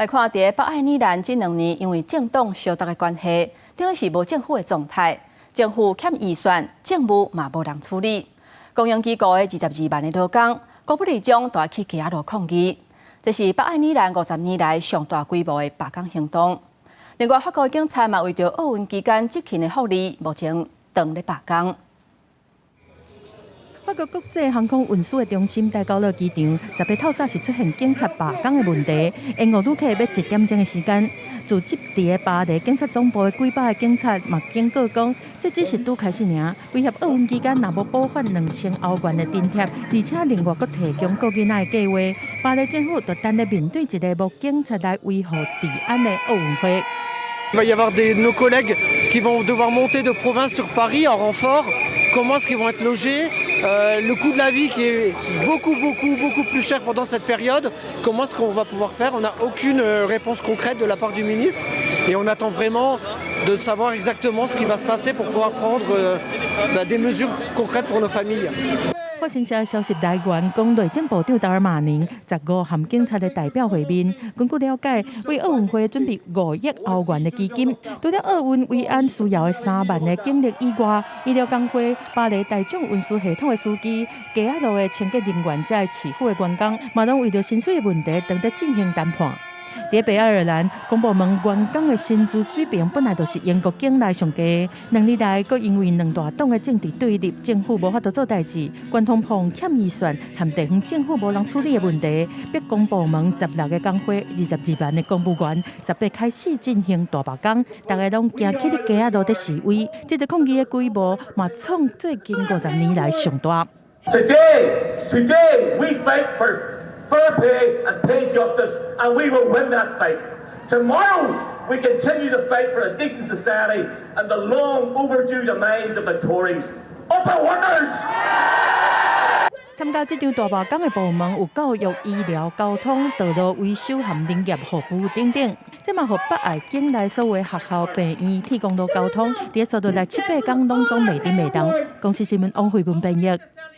来看，伫北爱尔兰这2年，因为政党相当的关系，等于是无政府的状态，政府欠预算，政务嘛无人处理。公营机构的22万的劳工，国不里将带去街头抗议。这是北爱尔兰50年来上大规模的罢工行动。另外，法国警察嘛为着奥运期间执勤的福利，目前当咧罢工。法国国际航空运输的中心戴高乐机场，10月透早是出现警察罢工的问题，延误旅客要1点钟的时间。自执伫的巴黎警察总部的几百个警察嘛警告讲，这只是拄开始尔，威胁奥运期间若无补发2000欧元的津贴，而且另外阁提供国囡仔的计划，巴黎政府就等咧面对一个无警察来维护治安的奥运会。Il va y avoir nos collègues qui vont devoir monter de province sur Paris en renfort. Comment est-ce qu'ils vont être logés? Le coût de la vie qui est beaucoup plus cher pendant cette période. Comment est-ce qu'on va pouvoir faire? On n'a aucune réponse concrète de la part du ministre et on attend vraiment de savoir exactement ce qui va se passer pour pouvoir prendre des mesures concrètes pour nos familles. 法新社消息来源讲，内政部长达尔马宁15含警察的代表会面。根据了解，为奥运会准备5亿欧元的基金，除了奥运维安需要的3万的警力以外，医疗工会、巴黎大众运输系统的司机、街路的清洁人员、才市府的员工，嘛拢为着薪水的问题，正在进行谈判。在北爱尔兰，公部门员工的薪资水平本来就是英国境内上低，2年来，阁因为2大党的政治对立，政府无法度做代志，交通部欠预算，和地方政府无人处理的问题，逼公部门16个工会、22万的公务员10月开始进行大罢工，大家拢行起伫街仔路伫示威，这个抗议的规模嘛创最近50年来上大。Today, we fight for fair pay and pay justice, and we will win that fight. Tomorrow, we continue to fight for a decent society and the long overdue demise of the Tories. Up our workers! 参加这场大罢工的部门有教育、医疗、交通、道路维修和林业服务等等。这嘛，互北爱境内所有学校、病院提供到交通，伫速度来7、8天拢总袂停袂动。公司新闻王慧文编译。